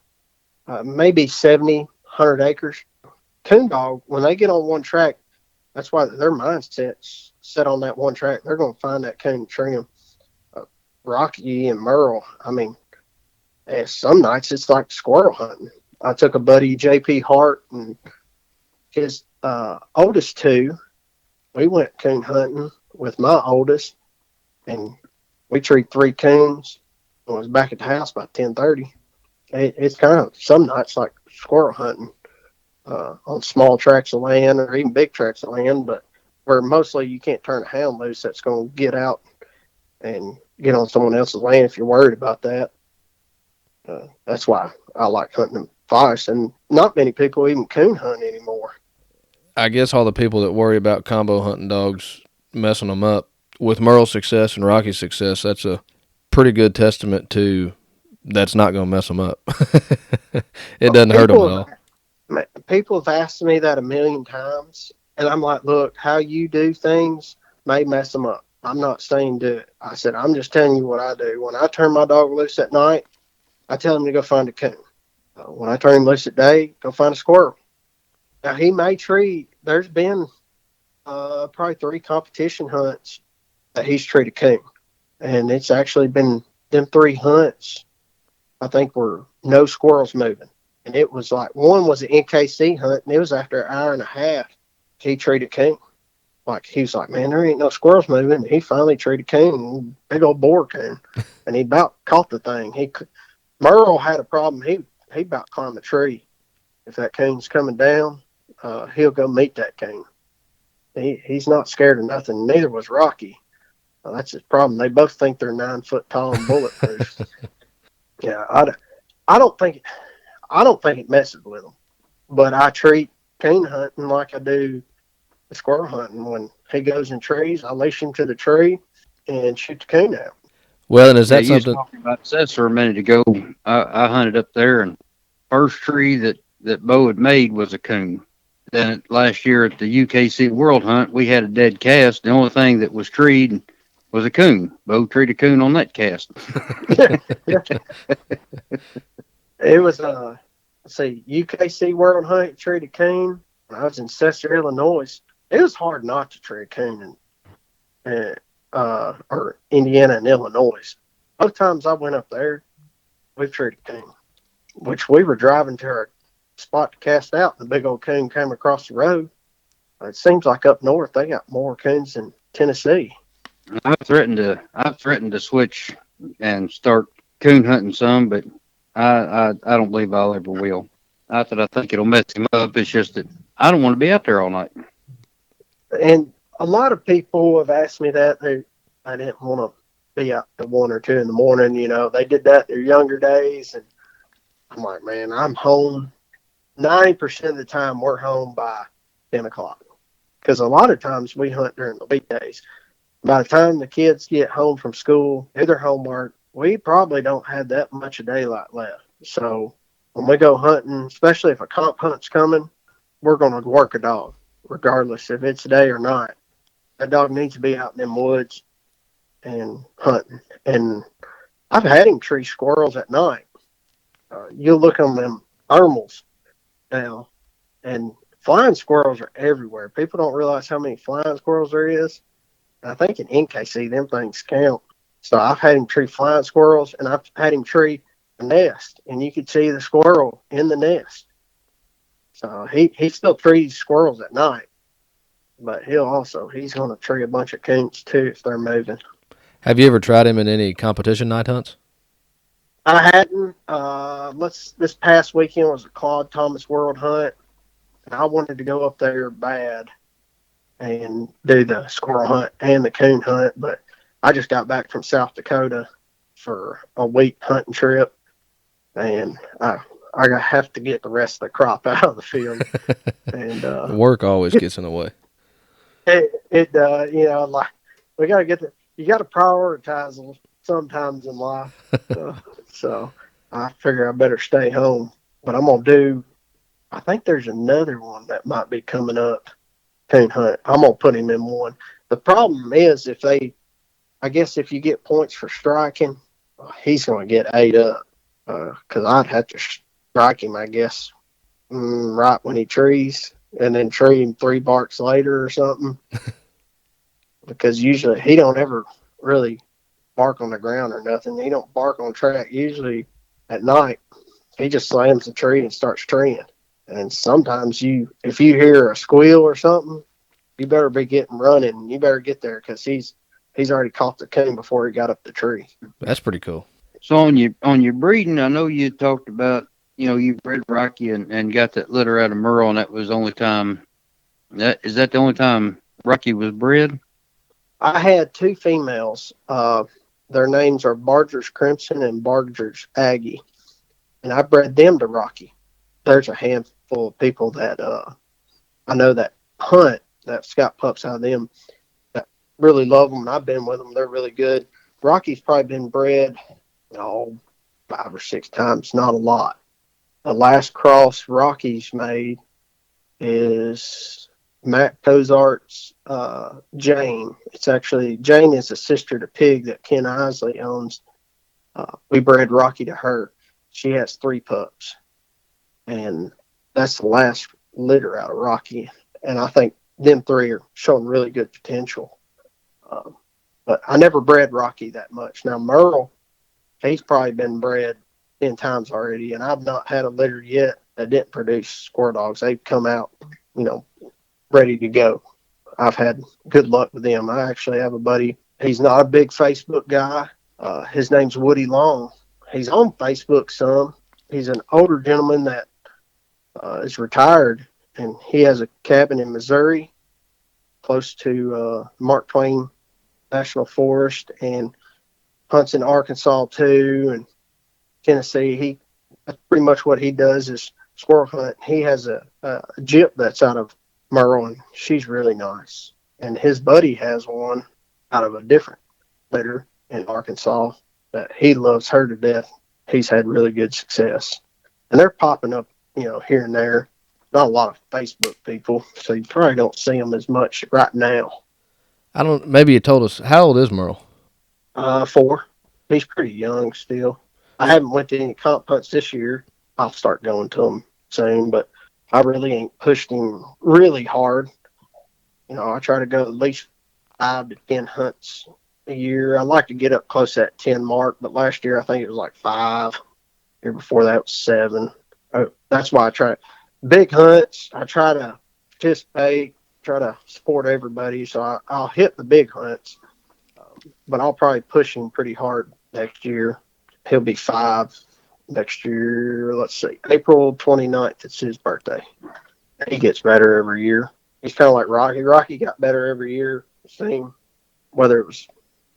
maybe 70, 100 acres. Coon dog, when they get on one track, that's why their mindset's set on that one track. They're going to find that coon trim. Rocky and Merle, I mean, some nights it's like squirrel hunting. I took a buddy, JP Hart, and his oldest two. We went coon hunting with my oldest, and we treed three coons. I was back at the house by 10:30. It's kind of some nights like squirrel hunting on small tracts of land or even big tracts of land, but where mostly you can't turn a hound loose that's going to get out and get on someone else's land if you're worried about that. That's why I like hunting them fast, and not many people even coon hunt anymore. I guess all the people that worry about combo hunting dogs messing them up, with Merle's success and Rocky's success, that's a pretty good testament to that's not going to mess them up. It doesn't hurt them at all. People have asked me that a million times, and I'm like, look, how you do things may mess them up. I'm not saying do it. I said, I'm just telling you what I do. When I turn my dog loose at night, I tell him to go find a coon. When I turn him loose at day, go find a squirrel. Now, he may treat, there's been probably 3 competition hunts that he's treated coon. And it's actually been them 3 hunts, I think, were no squirrels moving. And it was like, one was an NKC hunt, and it was after an hour and a half he treated coon. Like, he was like, man, there ain't no squirrels moving. And he finally treated coon, big old boar coon. And he about caught the thing. Merle had a problem. He about climbed the tree. If that coon's coming down, he'll go meet that coon. He's not scared of nothing. Neither was Rocky. That's his problem. They both think they're 9 foot tall and bulletproof. Yeah, I don't think it messes with them. But I treat coon hunting like I do the squirrel hunting. When he goes in trees, I leash him to the tree and shoot the coon out. Well, and is Yeah, that you was something? talking about Cesar a minute ago. I hunted up there, and first tree that Bo had made was a coon. Then last year at the UKC World Hunt, we had a dead cast. The only thing that was treed was a coon. Bo treed a coon on that cast. It was let's see, UKC World Hunt treated coon. When I was in Chester, Illinois, it was hard not to tree a coon in or Indiana and Illinois. Both times I went up there, we treated coon, which we were driving to our spot to cast out, and the big old coon came across the road. It seems like up north they got more coons than Tennessee. I've threatened to switch and start coon hunting some, but I don't believe I'll ever will. Not that I think it'll mess him up. It's just that I don't want to be out there all night. And a lot of people have asked me that. I didn't want to be out till 1 or 2 in the morning. They did that in their younger days. And I'm like, man, I'm home. 90% of the time, we're home by 10 o'clock. Because a lot of times we hunt during the weekdays. By the time the kids get home from school, do their homework, we probably don't have that much of daylight left. So when we go hunting, especially if a comp hunt's coming, we're going to work a dog, regardless if it's day or not. That dog needs to be out in them woods and hunting. And I've had him tree squirrels at night. You look on them thermals now, and flying squirrels are everywhere. People don't realize how many flying squirrels there is. I think in NKC, them things count. So I've had him tree flying squirrels, and I've had him tree a nest, and you could see the squirrel in the nest. So he still trees squirrels at night, but he's going to tree a bunch of coons too if they're moving. Have you ever tried him in any competition night hunts? I hadn't. This past weekend was a Claude Thomas World Hunt, and I wanted to go up there bad and do the squirrel hunt and the coon hunt, but I just got back from South Dakota for a week hunting trip, and I have to get the rest of the crop out of the field, and Work always gets in the way. like we got to get you got to prioritize sometimes in life. So I figure I better stay home. But I'm gonna do. I think there's another one that might be coming up. Coon hunt. I'm gonna put him in one. The problem is I guess if you get points for striking, he's gonna get ate up. Because I'd have to strike him, I guess, right when he trees, and then tree him 3 barks later or something. Because usually he don't ever really bark on the ground or nothing. He don't bark on track. Usually at night, he just slams the tree and starts treeing. And sometimes if you hear a squeal or something, you better be getting running. You better get there because he's already caught the coon before he got up the tree. That's pretty cool. So on your breeding, I know you talked about you bred Rocky and got that litter out of Merle, and that was the only time. That the only time Rocky was bred? I had 2 females. Their names are Barger's Crimson and Barger's Aggie, and I bred them to Rocky. There's a handful of people that I know that hunt that's got pups out of them that really love them, and I've been with them. They're really good. Rocky's probably been bred, 5 or 6 times, not a lot. The last cross Rocky's made is Matt Cozart's Jane. It's actually Jane is a sister to Pig that Ken Isley owns. We bred Rocky to her. She has 3 pups, and that's the last litter out of Rocky. And I think them 3 are showing really good potential. Um, but I never bred Rocky that much. Now Merle, he's probably been bred 10 times already, and I've not had a litter yet that didn't produce squirrel dogs. They've come out, you know, ready to go. I've had good luck with them. I actually have a buddy. He's not a big Facebook guy. His name's Woody Long. He's on Facebook some. He's an older gentleman that is retired, and he has a cabin in Missouri, close to Mark Twain National Forest, and hunts in Arkansas too, and Tennessee. That's pretty much what he does is squirrel hunt. He has a jip that's out of Merle, and she's really nice. And his buddy has one out of a different litter in Arkansas that he loves her to death. He's had really good success. And they're popping up, here and there. Not a lot of Facebook people, so you probably don't see them as much right now. I don't. Maybe you told us how old is Merle? 4. He's pretty young still. I haven't went to any comp hunts this year. I'll start going to them soon, but I really ain't pushed him really hard. I try to go at least 5 to 10 hunts a year. I like to get up close to that 10 mark, but last year I think it was like 5. The year before that was 7. That's why I try big hunts. I try to participate, try to support everybody. So I'll hit the big hunts, but I'll probably push him pretty hard next year. He'll be 5 next year. Let's see, April 29th. It's his birthday. He gets better every year. He's kind of like Rocky. Rocky got better every year. It seemed, whether it was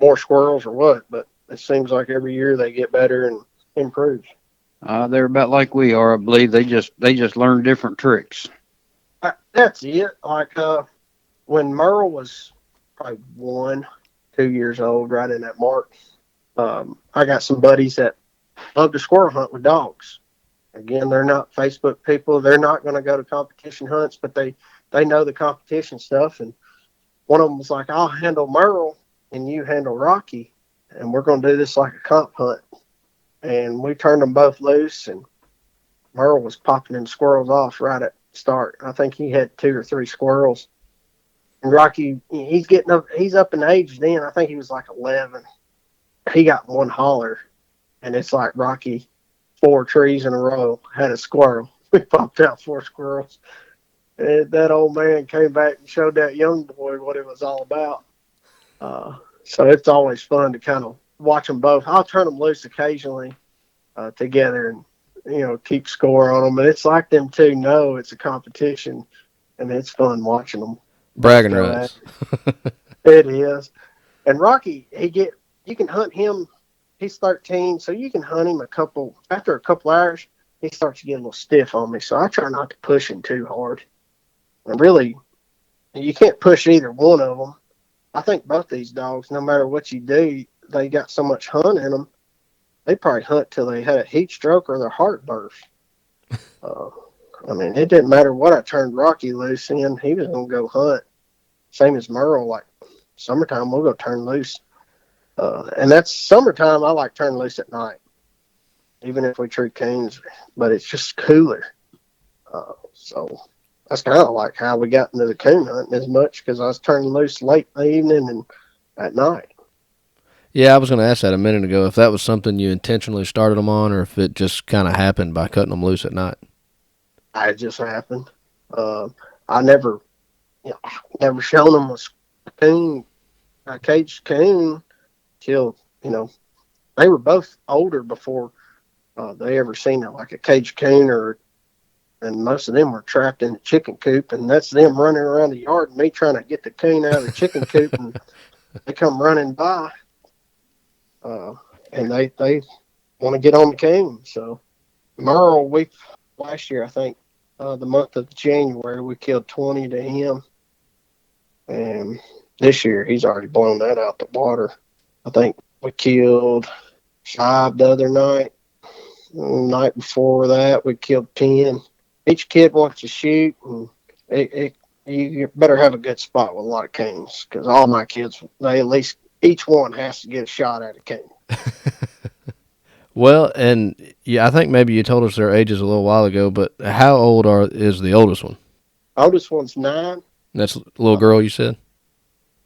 more squirrels or what, but it seems like every year they get better and improve. They're about like we are, I believe. They just learn different tricks. That's it. Like when Merle was probably 1, 2 years old, right in that mark. I got some buddies that love to squirrel hunt with dogs. Again, they're not Facebook people. They're not going to go to competition hunts, but they know the competition stuff. And one of them was like, "I'll handle Merle and you handle Rocky, and we're going to do this like a comp hunt." And we turned them both loose, and Merle was popping them squirrels off right at the start. I think he had 2 or 3 squirrels. And Rocky, he's up in age then. I think he was like 11. He got one holler, and it's like Rocky, 4 trees in a row had a squirrel. We popped out 4 squirrels. And that old man came back and showed that young boy what it was all about. So it's always fun to kind of watch them both. I'll turn them loose occasionally together and, keep score on them. And it's like them two know it's a competition, and it's fun watching them. Bragging rights. It is. And Rocky, you can hunt him. He's 13, so you can hunt him after a couple hours, he starts to get a little stiff on me. So I try not to push him too hard. And really, you can't push either one of them. I think both these dogs, no matter what you do, they got so much hunt in them. They probably hunt till they had a heat stroke or their heart burst. It didn't matter what I turned Rocky loose in. He was going to go hunt. Same as Merle, like summertime, we'll go turn loose. And that's summertime. I like turning loose at night, even if we treat coons, but it's just cooler. So that's kind of like how we got into the coon hunting as much, because I was turning loose late in the evening and at night. Yeah, I was going to ask that a minute ago, if that was something you intentionally started them on, or if it just kind of happened by cutting them loose at night. It just happened. I never shown them a caged coon till, they were both older before they ever seen like a caged coon, and most of them were trapped in the chicken coop, and that's them running around the yard and me trying to get the coon out of the chicken coop, and they come running by, and they want to get on the coon. So Merle, last year, I think, the month of January, we killed 20 to him, and this year he's already blown that out the water. I think we killed 5 the other night. The night before that, we killed 10. Each kid wants to shoot, and You better have a good spot with a lot of canes, because all my kids, they at least each one has to get a shot at a cane. Well, and yeah, I think maybe you told us their ages a little while ago, but how old is the oldest one? Oldest one's 9. That's a little Uh, girl, you said?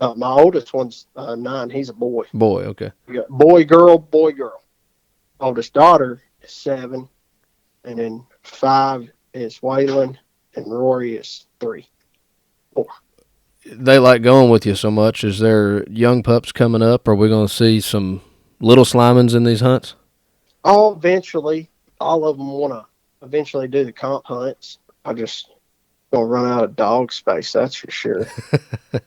my oldest one's 9. He's a boy. Boy, okay. We got boy, girl, boy, girl. Oldest daughter is 7, and then 5 is Waylon, and Rory is 3. 4. They like going with you so much. Is there young pups coming up? Are we going to see some little Slimans in these hunts? Eventually, all of them want to eventually do the comp hunts. I just gonna run out of dog space, that's for sure.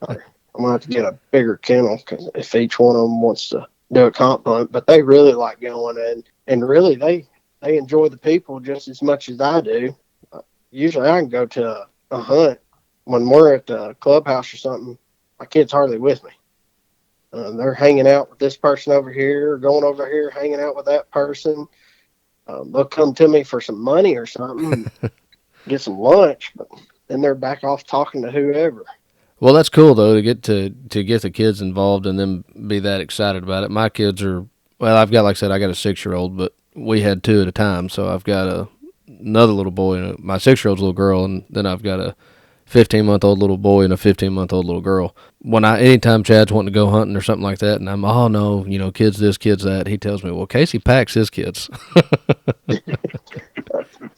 I'm gonna have to get a bigger kennel because if each one of them wants to do a comp hunt, but they really like going, and really they enjoy the people just as much as I do. Usually I can go to a hunt when we're at the clubhouse or something. My kid's hardly with me. They're hanging out with this person over here, going over here, hanging out with that person. They'll come to me for some money or something, and get some lunch, but then they're back off talking to whoever. Well, that's cool though to get the kids involved and then be that excited about it. My kids are well. I've got like I said, I got a 6-year-old, but we had 2 at a time, so I've got another little boy and my 6-year-old's little girl, and then I've got a 15-month-old little boy and a 15-month-old little girl. When anytime Chad's wanting to go hunting or something like that, and I'm no, kids this, kids that, he tells me, well, Casey packs his kids.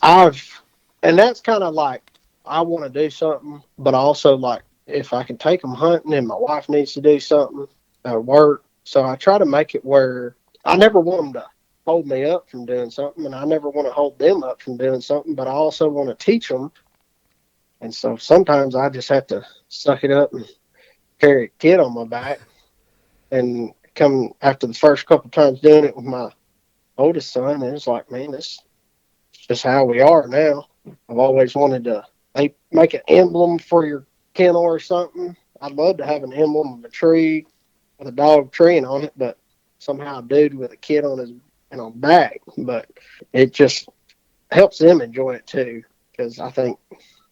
I've and that's kind of like I want to do something, but also like if I can take them hunting and my wife needs to do something at work, so I try to make it where I never want them to hold me up from doing something, and I never want to hold them up from doing something, but I also want to teach them. And so sometimes I just have to suck it up and carry a kid on my back, and come after the first couple times doing it with my oldest son, and it's like, man, this is just how we are now. I've always wanted to make an emblem for your kennel or something. I'd love to have an emblem of a tree with a dog treeing on it, but somehow a dude with a kid on his back. But it just helps them enjoy it too, because I think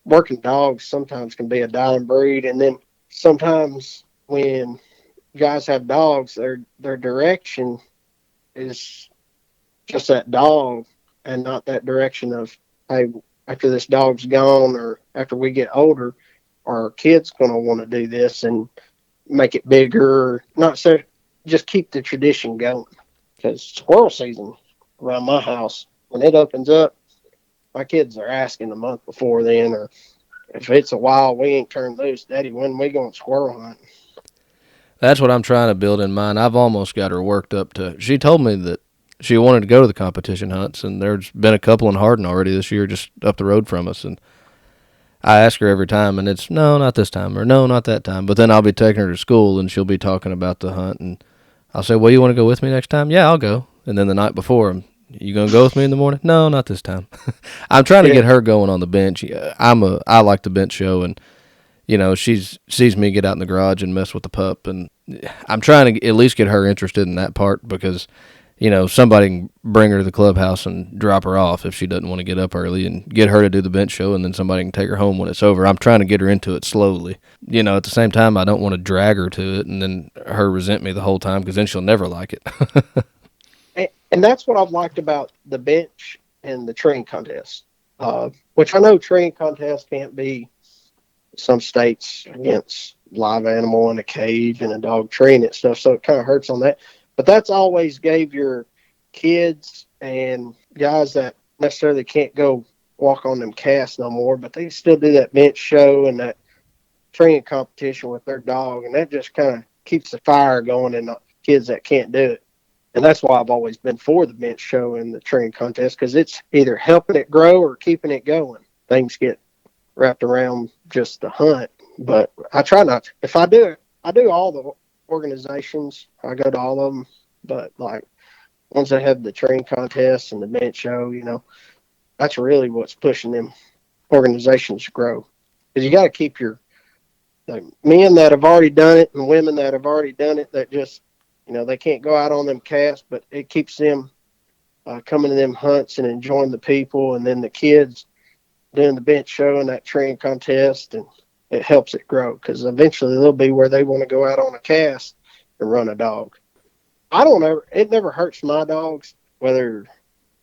working dogs sometimes can be a dying breed, and then sometimes when guys have dogs, their direction is just that dog and not that direction of, hey, after this dog's gone or after we get older, our kid's going to want to do this and make it bigger. Not so, just keep the tradition going. Because squirrel season around my house, when it opens up, my kids are asking a month before then, or if it's a while we ain't turned loose, Daddy, when we going squirrel hunting? That's what I'm trying to build in mind. I've almost got her worked up to. She told me that she wanted to go to the competition hunts, and there's been a couple in Hardin already this year, just up the road from us. And I ask her every time, and it's no, not this time, or no, not that time. But then I'll be taking her to school, and she'll be talking about the hunt, and I'll say, "Well, you want to go with me next time?" "Yeah, I'll go." And then the night before, "You gonna go with me in the morning?" "No, not this time." I'm trying to Yeah, get her going on the bench. I like the bench show, and she sees me get out in the garage and mess with the pup, and I'm trying to at least get her interested in that part because somebody can bring her to the clubhouse and drop her off if she doesn't want to get up early, and get her to do the bench show, and then somebody can take her home when it's over. I'm trying to get her into it slowly. At the same time, I don't want to drag her to it and then her resent me the whole time, because then she'll never like it. and that's what I've liked about the bench and the training contest, which I know training contests can't be some states against live animal in a cage and a dog treeing and stuff, so it kind of hurts on that. But that's always gave your kids and guys that necessarily can't go walk on them casts no more, but they still do that bench show and that training competition with their dog, and that just kind of keeps the fire going in the kids that can't do it. And that's why I've always been for the bench show and the training contest, because it's either helping it grow or keeping it going. Things get wrapped around just the hunt, but I try not to. If I do it, I do all the organizations. I go to all of them, but like ones that have the training contests and the bench show, that's really what's pushing them organizations to grow. Because you got to keep your like men that have already done it and women that have already done it that just they can't go out on them casts, but it keeps them coming to them hunts and enjoying the people, and then the kids doing the bench show and that training contest, and it helps it grow because eventually they'll be where they want to go out on a cast and run a dog. I don't ever, it never hurts my dogs, whether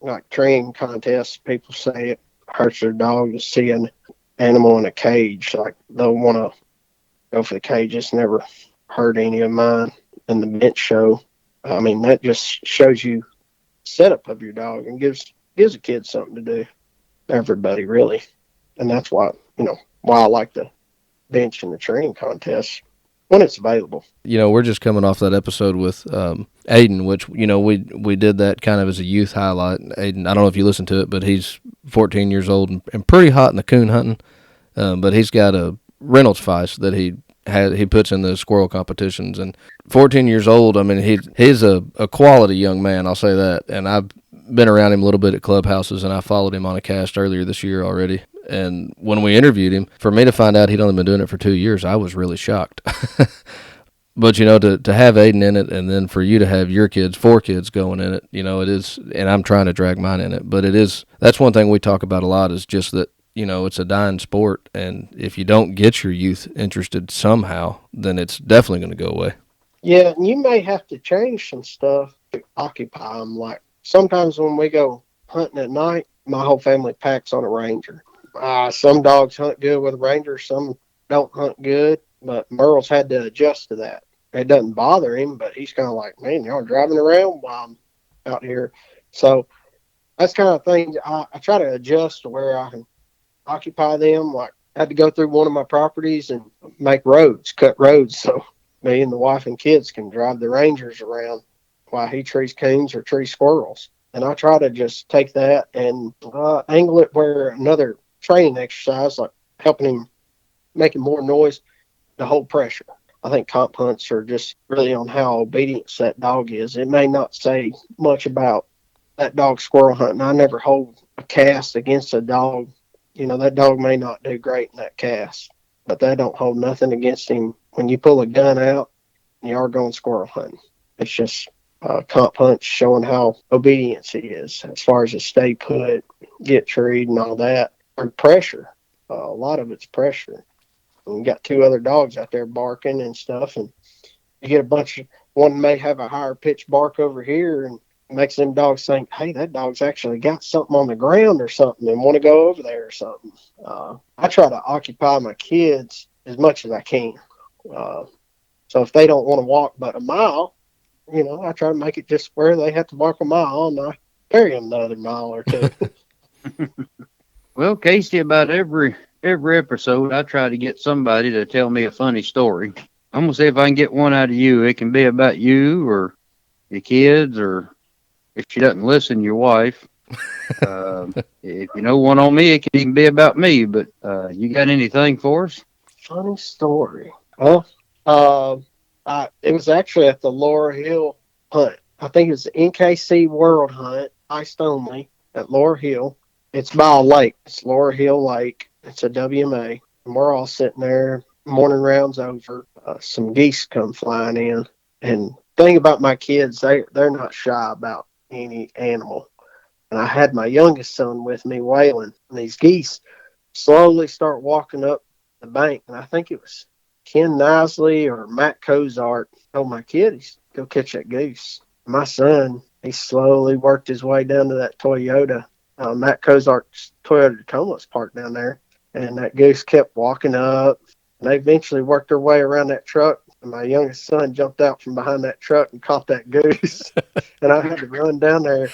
like training contests, people say it hurts their dog to see an animal in a cage. Like they'll want to go for the cage. It's never hurt any of mine in the bench show. I mean, that just shows you setup of your dog and gives a kid something to do. Everybody really, and that's why why I like the bench and the training contest when it's available. We're just coming off that episode with Aiden, which we did that kind of as a youth highlight. Aiden, I don't know if you listened to it, but he's 14 years old and pretty hot in the coon hunting. But he's got a Reynolds vise that he puts in the squirrel competitions, and 14 years old. I mean, he's a quality young man. I'll say that. And I've been around him a little bit at clubhouses, and I followed him on a cast earlier this year already. And when we interviewed him, for me to find out he'd only been doing it for 2 years, I was really shocked. But to have Aiden in it, and then for you to have your kids, 4 kids going in it, it is. And I'm trying to drag mine in it, but it is. That's one thing we talk about a lot, is just that it's a dying sport, and if you don't get your youth interested somehow, then it's definitely going to go away. Yeah, and you may have to change some stuff to occupy them. Like sometimes when we go hunting at night, my whole family packs on a ranger. Some dogs hunt good with a ranger, some don't hunt good, but Merle's had to adjust to that. It doesn't bother him, but he's kind of like, man, y'all driving around while I'm out here. So that's kind of thing I try to adjust to where I can occupy them. Like I had to go through one of my properties and make roads, cut roads, so me and the wife and kids can drive the rangers around while he trees coons or trees squirrels. And I try to just take that and angle it where another training exercise, like helping him making more noise to hold pressure. I think comp hunts are just really on how obedient that dog is. It may not say much about that dog squirrel hunting. I never hold a cast against a dog. That dog may not do great in that cast, but that don't hold nothing against him when you pull a gun out and you are going squirrel hunting. It's just comp hunts showing how obedient he is as far as his stay put, get treed, and all that. Or pressure. A lot of it's pressure. And you got 2 other dogs out there barking and stuff, and you get a bunch of one may have a higher pitch bark over here, and makes them dogs think, hey, that dog's actually got something on the ground or something and want to go over there or something. I try to occupy my kids as much as I can. So if they don't want to walk but a mile, I try to make it just where they have to walk a mile, and I carry them the other mile or 2. Well, Casey, about every episode, I try to get somebody to tell me a funny story. I'm gonna see if I can get one out of you. It can be about you or your kids, or if she doesn't listen, your wife. If you know one on me, it can even be about me. But you got anything for us? Funny story. Well, it was actually at the Laura Hill hunt. I think it was the NKC World Hunt, iced only, at Laura Hill. It's by a lake. It's Laura Hill Lake. It's a WMA. And we're all sitting there. Morning rounds over. Some geese come flying in. And thing about my kids, they're not shy about any animal. And I had my youngest son with me, Waylon. And these geese slowly start walking up the bank. And I think it was Ken Nisley or Matt Cozart told my kiddies, go catch that goose. My son, he slowly worked his way down to that Toyota. Matt Cozart's Toyota Tacoma's parked down there. And that goose kept walking up. And they eventually worked their way around that truck. And my youngest son jumped out from behind that truck and caught that goose. And I had to run down there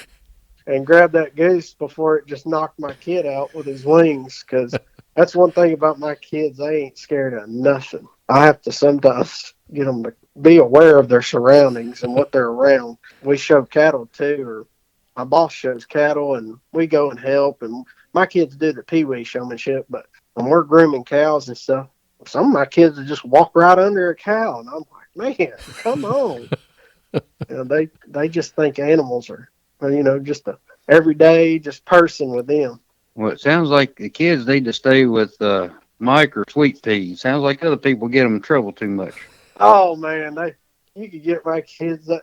and grab that goose before it just knocked my kid out with his wings. Because that's one thing about my kids. They ain't scared of nothing. I have to sometimes get them to be aware of their surroundings and what they're around. We show cattle too, or my boss shows cattle, and we go and help. And my kids do the pee-wee showmanship, but when we're grooming cows and stuff, some of my kids will just walk right under a cow, and I'm like, man, come on. They just think animals are, just a everyday just person with them. Well, it sounds like the kids need to stay with Mike or Sweet Pea. Sounds like other people get them in trouble too much. Oh man, you could get my kids that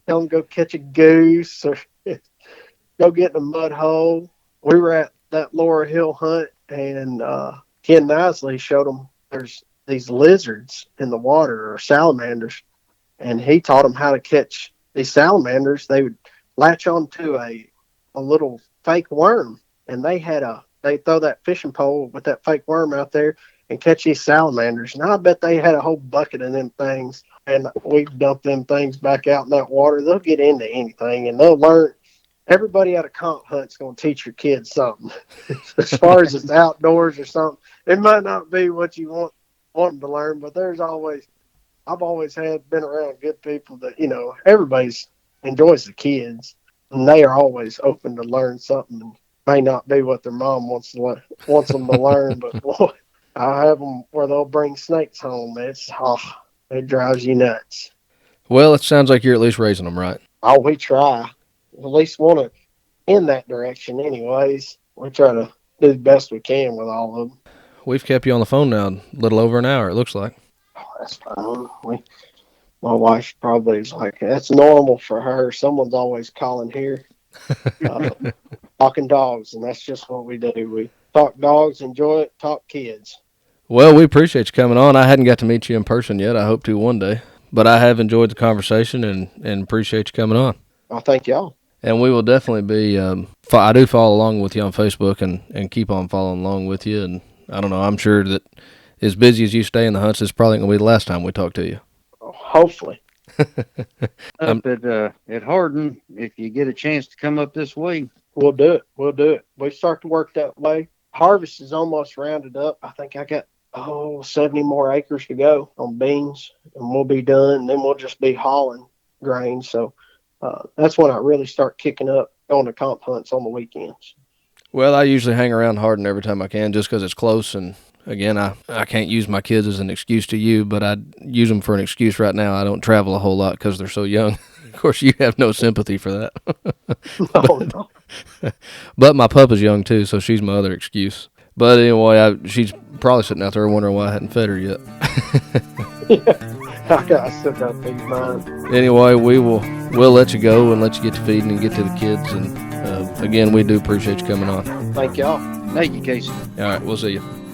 tell them go catch a goose or go get in a mud hole. We were at that Laura Hill hunt, and Ken Nisley showed them there's these lizards in the water, or salamanders, and he taught them how to catch these salamanders. They would latch onto a little fake worm, and they throw that fishing pole with that fake worm out there and catch these salamanders. And I bet they had a whole bucket of them things, and we dumped them things back out in that water. They'll get into anything, and they'll learn. Everybody at a comp hunt's going to teach your kids something. As far as it's outdoors or something, it might not be what you want them to learn, but I've always been around good people that, everybody's enjoys the kids, and they are always open to learn something. And may not be what their mom wants them to learn, but boy, I have them where they'll bring snakes home. It drives you nuts. Well, it sounds like you're at least raising them right. Oh, we try. At least want to in that direction anyways. We try to do the best we can with all of them. We've kept you on the phone now a little over an hour, it looks like. Oh, that's fine. My wife probably is like, that's normal for her. Someone's always calling here, talking dogs, and that's just what we do. We talk dogs, enjoy it, talk kids. Well, we appreciate you coming on. I hadn't got to meet you in person yet. I hope to one day. But I have enjoyed the conversation and appreciate you coming on. I thank y'all. And we will definitely be, I do follow along with you on Facebook and keep on following along with you. And I don't know, I'm sure that as busy as you stay in the hunts, it's probably going to be the last time we talk to you. Hopefully. Up at Hardin, if you get a chance to come up this way, we'll do it. We start to work that way. Harvest is almost rounded up. I think I got 70 more acres to go on beans, and we'll be done. And then we'll just be hauling grain. So that's when I really start kicking up on the comp hunts on the weekends. Well, I usually hang around Hardin every time I can just because it's close. And again, I can't use my kids as an excuse to you, but I use them for an excuse right now. I don't travel a whole lot because they're so young. Of course, you have no sympathy for that. No. But my pup is young too, so she's my other excuse. But anyway, she's probably sitting out there wondering why I hadn't fed her yet. I still got to feed mine. Anyway, we'll let you go and let you get to feeding and get to the kids. And again, we do appreciate you coming on. Thank y'all. thank you, Casey. All right, we'll see you.